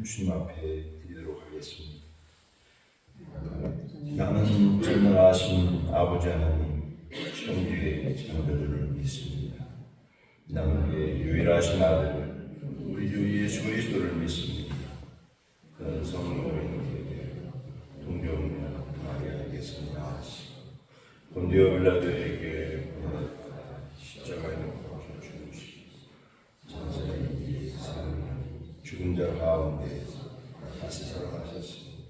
주님 앞에 드리도록 하겠습니다. 나는 전능하신 아버지 하나님 천주의 장로들을 믿습니다. 나는 그의 유일하신 아들 우리 주 예수 그리스도를 믿습니다. 그는 성령님께 동정녀 마리아에게서 본디오 빌라도에게 십자가에 못 박혀 죽으시고 천사의 죽은 자 가운데 다시 살아나셨습니다.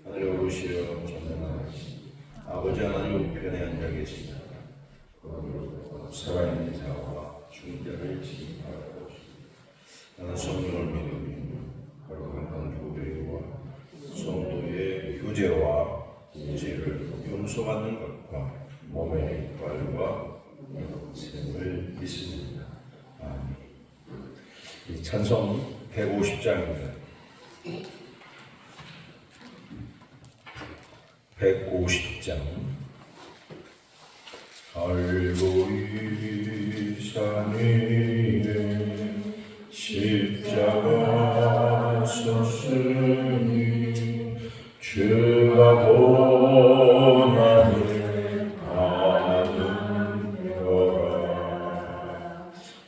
하늘에 오르시어 전능하신 아버지 하나님 우편에 앉아 계시다. 살아있는 자와 죽은 자를 징벌하고 나는 성령을 믿으며 거룩한 교회와 성도의 교제와 죄를 용서받는 것과 몸의 부활과 영생을 믿습니다. 아멘. 이 찬송 150장입니다. 150장. 갈보리 산 위에 십자가 섰으니 주가 고난을 받으려라.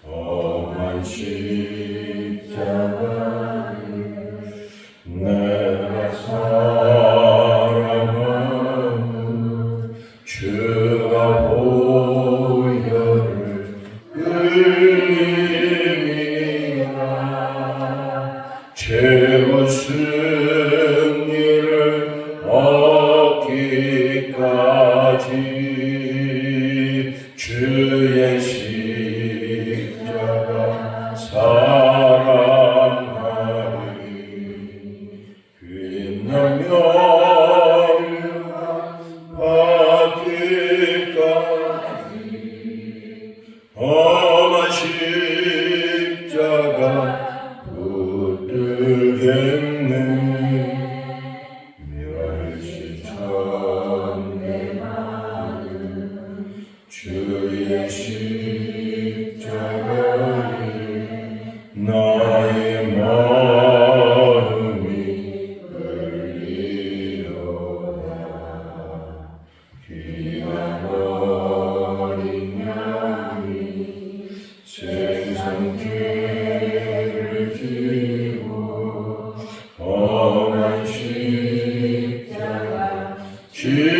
험한 십자가를 내가 사랑하는 주가 보혈을 흘리리라. 최고 승리를 얻기까지 주의 십자가 사랑하리. 빛나며 험한 십자가 붙들겠네. 멸시천 내 마음 주의 십자가에 나의 마음이 끌리어라. 귀한 어린 양이 생선죄를 지고 험한 십자가 지셨도다.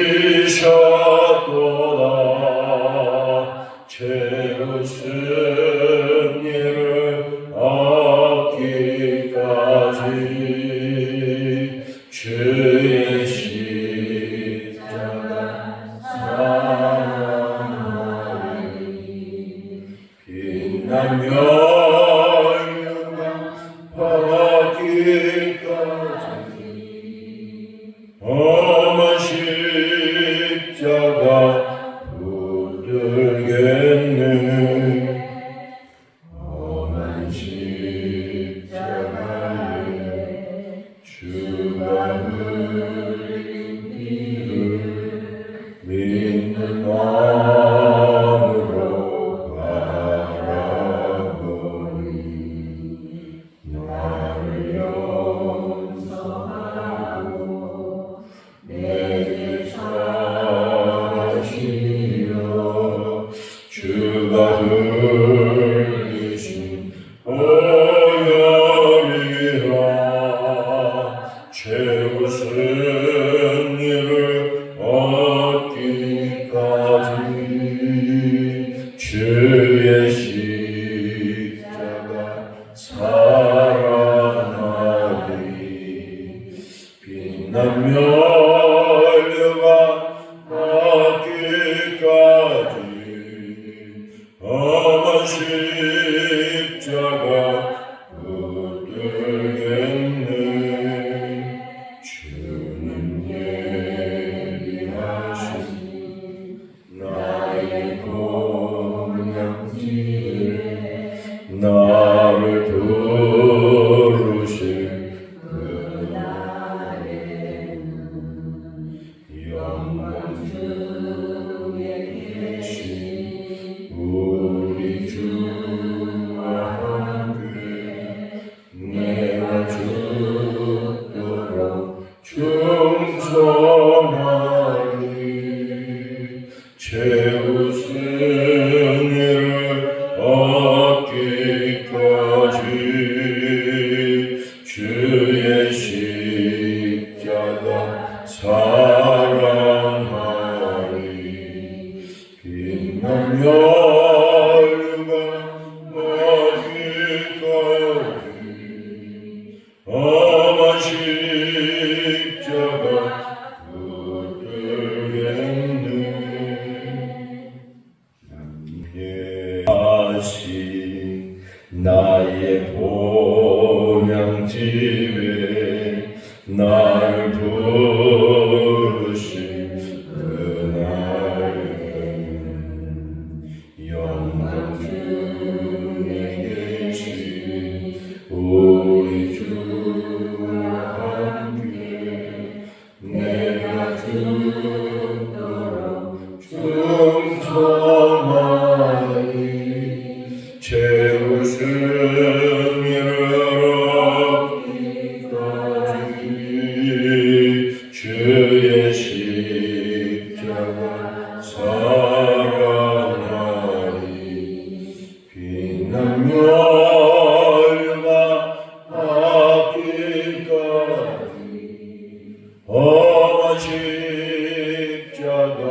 최고 승리를 얻기까지 주의 십자가 사랑하리. 빛나며 받기까지 험한 십자가 붙들겠네. 험한 십자가에 주가 흘린 피를 믿는 마음으로 바라보니 나를 십자가 사랑하리 빛나며 혈류가 나기까지 아마 십자가 붙들겠네 다시 나의 본향집에 날 부르신 그날은 영광 중에 계신 우리 주와 함께 내가 죽도록 충성하리 채우심이라기까지 주의 십자가 사랑하리 빛나며 혈류가 하기까지 험한 십자가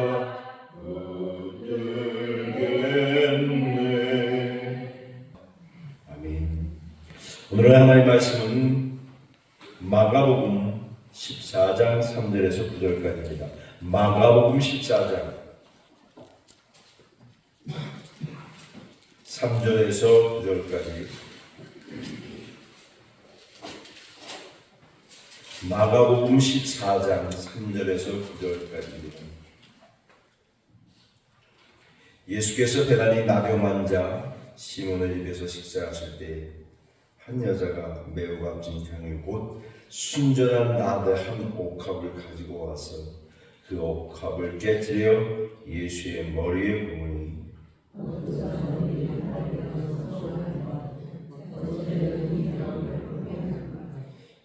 붙들겠네. 아멘. 오늘의 하나님의 말씀은 마가복음 14장 3절에서 9절까지입니다. 마가복음 14장 3절에서 9절까지 마가복음 14장 3절에서 9절까지입니다. 예수께서 배단이 나병 환자 시몬의 집에서 식사하실 때 한 여자가 매우 값진 향유 곧 순전한 나드 한 옥합을 가지고 와서 그 옥합을 깨뜨려 예수의 머리에 부으니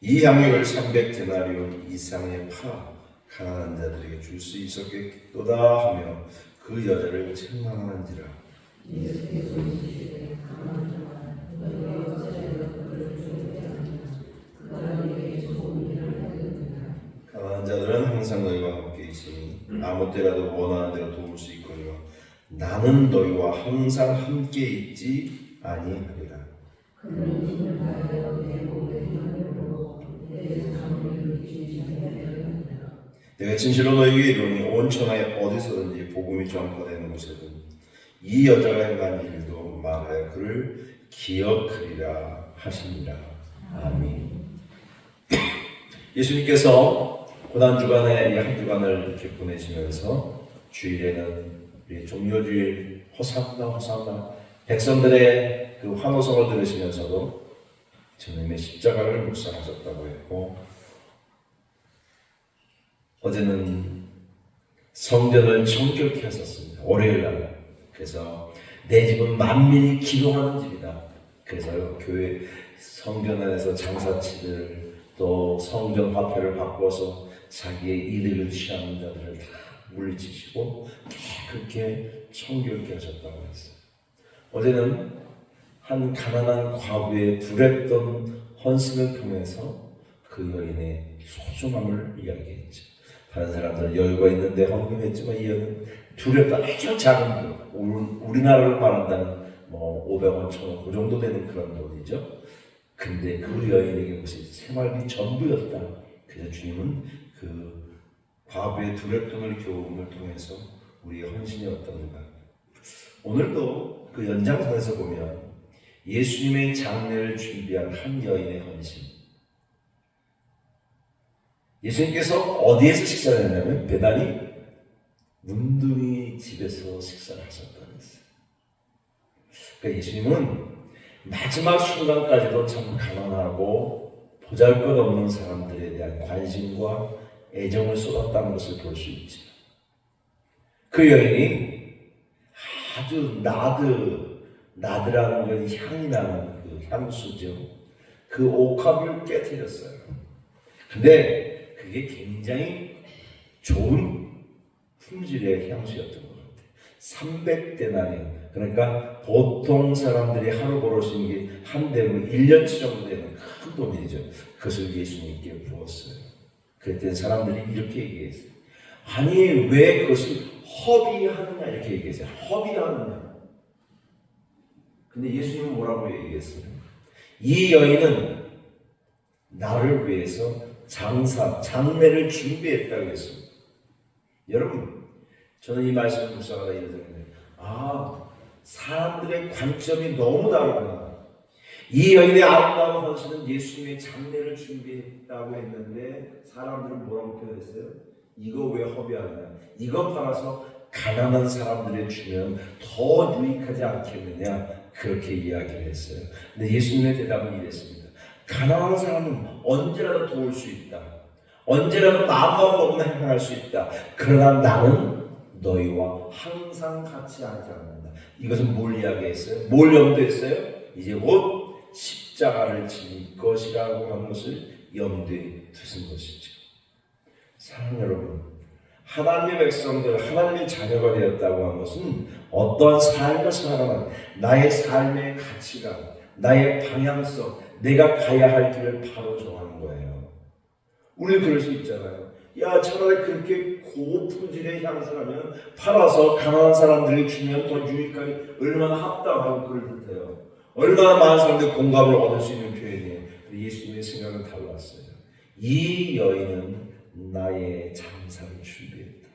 이 향유를 300데나리온 이상의 파 가난한 자들에게 줄 수 있었겠도다 하며 그 여자를 책망하는지라. 가난한 자들은 항상 너희와 함께 있으니 아무 때라도 원하는 대로 도울 수 있거니와 나는 너희와 항상 함께 있지 아니하리라. 내가 진실로 너희에게 이르노니 온 천하에 어디서든지 복음이 전파되는 곳에든 이 여자가 행한 일도 말하여 그를 기억하리라 하시니라. 아멘. 예수님께서 고난주간에 한 주간을 이렇게 보내시면서 주일에는 우리 종료주일 호산나 호산나 백성들의 그 환호성을 들으시면서도 주님의 십자가를 묵상하셨다고 했고, 어제는 성전을 정결케 하셨습니다. 월요일날. 그래서 내 집은 만민이 기도하는 집이다. 그래서 교회 성전 안에서 장사치들 또 성전 화폐를 바꿔서 자기의 이득을 취하는 자들을 다 물리치시고 그렇게 정결케 하셨다고 했어요. 어제는 한 가난한 과부의 두렵던 헌신을 통해서 그 여인의 소중함을 이야기했죠. 다른 사람들은 여유가 있는데 헌금했지만 이 여인은 두렵다. 아주 작은 돈. 우리나라로 말한다면 500원, 1000원 그 정도 되는 그런 돈이죠. 근데 그 여인에게 그것이 생활비 전부였다. 그래서 주님은 그 과부의 두렵돈을 교훈을 통해서 우리의 헌신이 어떤가. 오늘도 그 연장선에서 보면 예수님의 장례를 준비한 한 여인의 헌신. 예수님께서 어디에서 식사를 했냐면 베다니 문둥이 집에서 식사를 하셨다는 것이에요. 그러니까 예수님은 마지막 순간까지도 참 가난하고 보잘것없는 사람들에 대한 관심과 애정을 쏟았다는 것을 볼 수 있죠. 그 여인이 아주 나드라는 건 향이 나는 그 향수죠. 그 옥합을 깨뜨렸어요. 근데 그게 굉장히 좋은 품질의 향수였던 것 같아요. 300데나리온 그러니까 보통 사람들이 하루 벌을 수 있는 게 한 대로 1년치 정도 되는 큰 돈이죠. 그것을 예수님께 부었어요. 그랬더니 사람들이 이렇게 얘기했어요. 아니 왜 그것을 허비하느냐 이렇게 얘기했어요. 허비하느냐. 근데 예수님은 뭐라고 얘기했어요? 이 여인은 나를 위해서 장례를 준비했다고 했습니다. 여러분, 저는 이 말씀을 묵상하다 이런 생각을 해요. 사람들의 관점이 너무 다르구나. 이 여인의 아름다운 헌신은 예수님의 장례를 준비했다고 했는데 사람들은 뭐라고 표현했어요? 이거 왜 허비하느냐? 이거 팔아서 가난한 사람들에 주면 더 유익하지 않겠느냐? 그렇게 이야기를 했어요. 근데 예수님의 대답은 이랬습니다. 가난한 사람은 언제라도 도울 수 있다. 언제라도 마음만 먹으면 행할 수 있다. 그러나 나는 너희와 항상 같이 하지 않는다. 이것은 뭘 이야기했어요? 뭘 염두했어요? 이제 곧 십자가를 지닐 것이라고 하는 것을 염두에 두신 것이죠. 사랑하는 여러분, 하나님의 백성들, 하나님의 자녀가 되었다고 하는 것은 어떠한 삶을 살아가는 나의 삶의 가치관, 나의 방향성, 내가 가야 할 길을 바로 정하는 거예요. 우리 그럴 수 있잖아요. 야, 차라리 그렇게 고품질의 향수라면 팔아서 가난한 사람들에게 주면 더 유익하게 얼마나 합당하고 그럴 듯해요. 얼마나 많은 사람들이 공감을 얻을 수 있는 표현이에요. 예수님의 생각은 달랐어요. 이 여인은 나의 장사를 준비했다.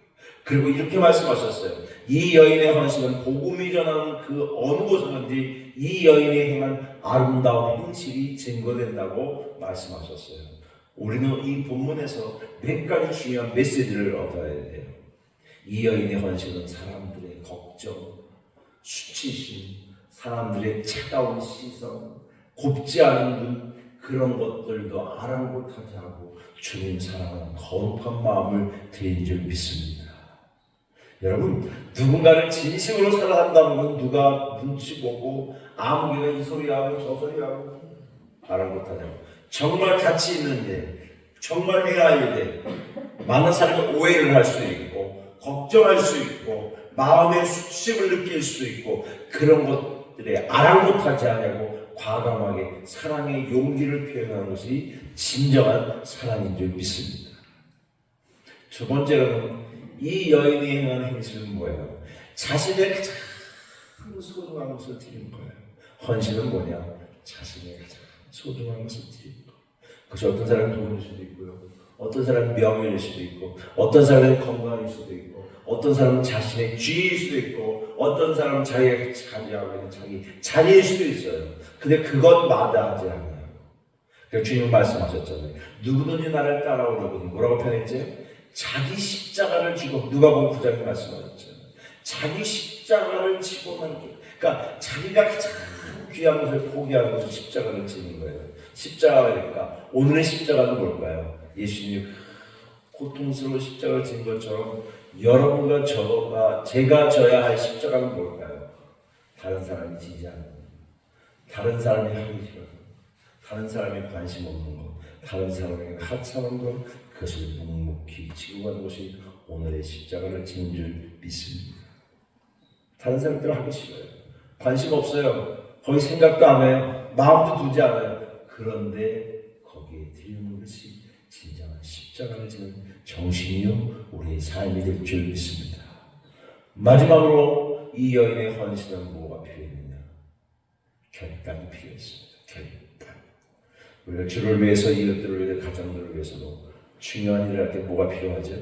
그리고 이렇게 말씀하셨어요. 이 여인의 헌신은 복음이 전하는 그 어느 곳에든지 이 여인이 행한 아름다운 행실이 증거된다고 말씀하셨어요. 우리는 이 본문에서 몇 가지 중요한 메시지를 얻어야 돼요. 이 여인의 헌신은 사람들의 걱정, 수치심, 사람들의 차가운 시선, 곱지 않은 눈, 그런 것들도 아랑곳하지 않고 주님 사랑하는 거룩한 마음을 드린 줄 믿습니다. 여러분, 누군가를 진심으로 사랑한다는 건 누가 눈치 보고 아무개가 이 소리하고 저 소리하고 아랑곳하지 않고 정말 가치 있는 일, 정말 해야 할 일, 많은 사람이 오해를 할 수 있고 걱정할 수 있고 마음의 수치심을 느낄 수 있고 그런 것들에 아랑곳하지 않냐고 과감하게 사랑의 용기를 표현하는 것이 진정한 사랑인 줄 믿습니다. 두 번째로는 이 여인이 행한 행실은 뭐예요? 자신의 가장 소중한 것을 드리는 거예요. 헌신은 뭐냐? 자신의 가장 소중한 것을 드리는 거예요. 그것이 어떤 사람은 돈일 수도 있고요. 어떤 사람은 명예일 수도 있고 어떤 사람은 건강일 수도 있고 어떤 사람은 자신의 지위일 수도 있고 어떤 사람은 자기가 가지고 있는 자기 자리일 수도 있어요. 근데 그건 마다하지 않아요. 그래서 주님은 말씀하셨잖아요. 누구든지 나를 따라오려거든 뭐라고 표현했지? 자기 십자가를 지고 누가복음 9장에 말씀하셨죠. 자기 십자가를 지고 가는 길. 그러니까 자기가 가장 귀한 것을 포기하는 것을 십자가를 지는 거예요. 십자가니까 오늘의 십자가는 뭘까요? 예수님이 고통스러운 십자가를 진 것처럼 여러분과 제가 져야 할 십자가는 뭘까요? 다른 사람이 지지 않는 것, 다른 사람이 하기 싫어, 다른 사람이 관심 없는 것, 다른 사람에게 하찮은 것, 그것을 묵묵히 지고 가는 것이 오늘의 십자가를 지는 줄 믿습니다. 다른 사람들은 하기 싫어요. 관심 없어요. 거기 생각도 안 해요. 마음도 두지 않아요. 그런데 거기에 드리는 것이 진정한 십자가를 지는 정신이요 우리의 삶이 될 줄 믿습니다. 마지막으로 이 여인의 헌신은 뭐가 필요했느냐? 결단이 필요했습니다. 결단. 우리가 주를 위해서, 이웃들을 위해서, 가정들을 위해서도 중요한 일을 할 때 뭐가 필요하죠?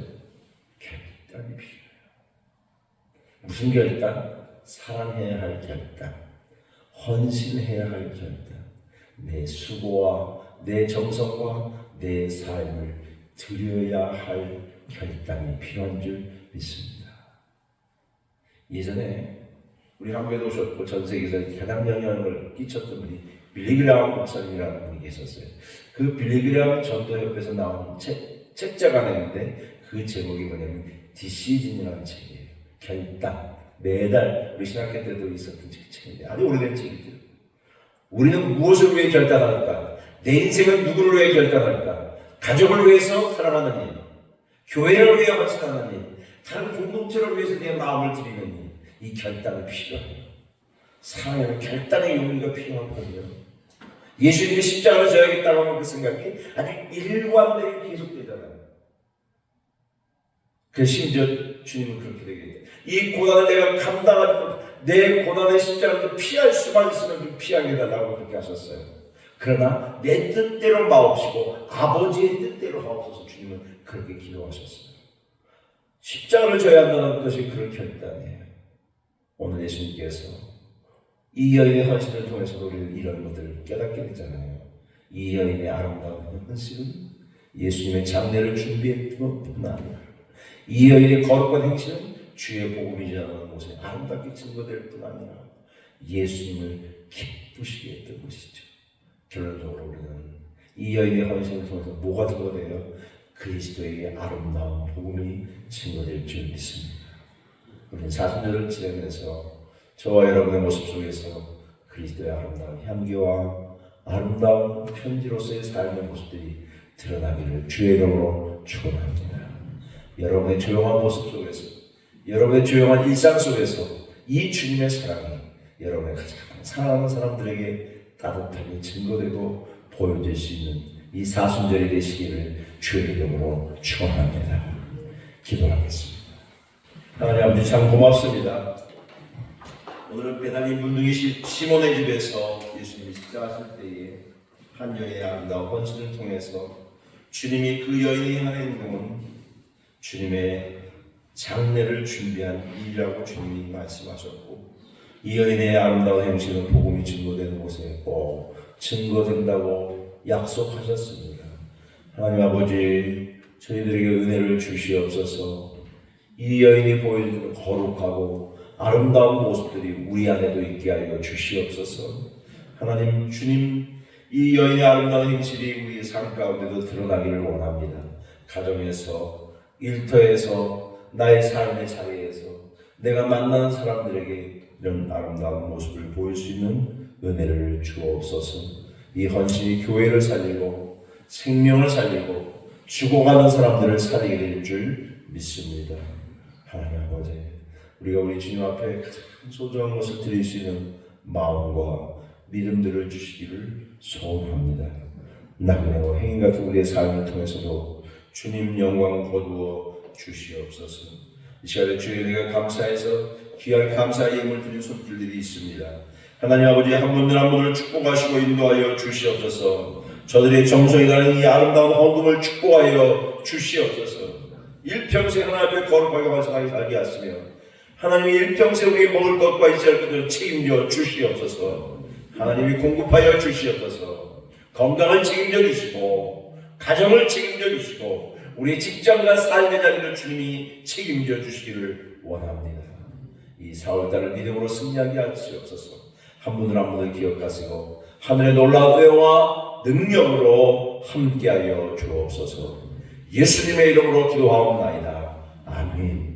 결단이 필요해요. 무슨 결단? 사랑해야 할 결단, 헌신해야 할 결단, 내 수고와 내 정성과 내 삶을 드려야 할 결단이 필요한 줄 믿습니다. 예전에 우리 한국에도 오셨고 전 세계에서 가장 영향을 끼쳤던 분이 빌리그레함 목사님이라는 분이 계셨어요. 그 빌리그레함 전도협회에서 나온 책자가 있는데 그 제목이 뭐냐면 디시즌이라는 책이에요. 결단. 매달 우리 신학교 때도 있었던 책인데 아주 오래된 책이죠. 우리는 무엇을 위해 결단할까? 내 인생은 누구를 위해 결단할까? 가족을 위해서 살아가는 일, 교회를 위해 헌신하는 일, 다른 공동체를 위해서 내 마음을 드리는 일, 이 결단이 필요해요. 사랑에는 결단의 용기가 필요하거든요. 예수님이 십자가를 져야겠다고 하는 그 생각이 아주 일관되게 계속되잖아요. 그 심지어 주님은 그렇게 되겠다. 이 고난을 내가 감당하지 못해 내 고난의 십자가를 피할 수만 있으면 좀 피하게 해달라고 그렇게 하셨어요. 그러나 내 뜻대로 마옵시고 아버지의 뜻대로 하옵소서. 주님은 그렇게 기도하셨어요. 십자가를 져야 한다는 것이 그런 결단이에요. 오늘 예수님께서 이 여인의 헌신을 통해서도 우리는 이런 것들을 깨닫게 되잖아요. 이 여인의 아름다운 헌신은 예수님의 장례를 준비했던 것뿐 아니라 이 여인의 거룩한 행실은 주의 복음이 전하는 곳에 아름답게 증거될 뿐 아니라 예수님을 기쁘시게 했던 것이죠. 결론적으로 우리는 이 여인의 헌신을 통해서 뭐가 증거돼요? 그리스도의 아름다운 복음이 증거될 줄 믿습니다. 우리는 사순절을 지내면서 저와 여러분의 모습 속에서 그리스도의 아름다운 향기와 아름다운 편지로서의 삶의 모습들이 드러나기를 주의 이름으로 축원합니다. 여러분의 조용한 모습 속에서, 여러분의 조용한 일상 속에서 이 주님의 사랑이 여러분의 가장 사랑하는 사람들에게 따뜻하게 증거되고 보여질 수 있는 이 사순절이 되시기를 주의 이름으로 축원합니다. 기도하겠습니다. 하나님 아버지 참 고맙습니다. 오늘은 베다니 문둥이 시몬의 집에서 예수님이 식사하실 때에 한 여인의 아름다운 헌신을 통해서 주님이 그 여인이 한 행동은 주님의 장례를 준비한 일이라고 주님이 말씀하셨고 이 여인의 아름다운 행실은 복음이 증거되는 곳에 꼭 증거된다고 약속하셨습니다. 하나님 아버지 저희들에게 은혜를 주시옵소서. 이 여인이 보여주는 거룩하고 아름다운 모습들이 우리 안에도 있게 하여 주시옵소서. 하나님 주님 이 여인의 아름다운 행실이 우리의 삶 가운데도 드러나기를 원합니다. 가정에서, 일터에서, 나의 삶의 자리에서 내가 만나는 사람들에게 이런 아름다운 모습을 보일 수 있는 은혜를 주옵소서. 이 헌신이 교회를 살리고 생명을 살리고 죽어가는 사람들을 살리게 될 줄 믿습니다. 하나님 아버지 우리가 우리 주님 앞에 가장 소중한 것을 드릴 수 있는 마음과 믿음들을 주시기를 소원합니다. 나그네와 행인 같은 우리의 삶을 통해서도 주님 영광 거두어 주시옵소서. 이 시간에 주의 은혜가 감사해서 귀한 감사의 예물 드린 손길들이 있습니다. 하나님 아버지 한 분들 한 분을 축복하시고 인도하여 주시옵소서. 저들의 정성이 다는 이 아름다운 헌금을 축복하여 주시옵소서. 일평생 하나님 앞에 거룩하게 완성하게 살게 하시며 하나님이 일평생 우리에게 먹을 것과 있을 것들을 책임져 주시옵소서. 하나님이 공급하여 주시옵소서. 건강을 책임져 주시고 가정을 책임져 주시고 우리의 직장과 삶의 자리를 주님이 책임져 주시기를 원합니다. 이 4월달을 믿음으로 승리하게 하시옵소서. 한 분을 한 분을 기억하시고 하늘의 놀라운 은혜와 능력으로 함께하여 주옵소서. 예수님의 이름으로 기도하옵나이다. 아멘.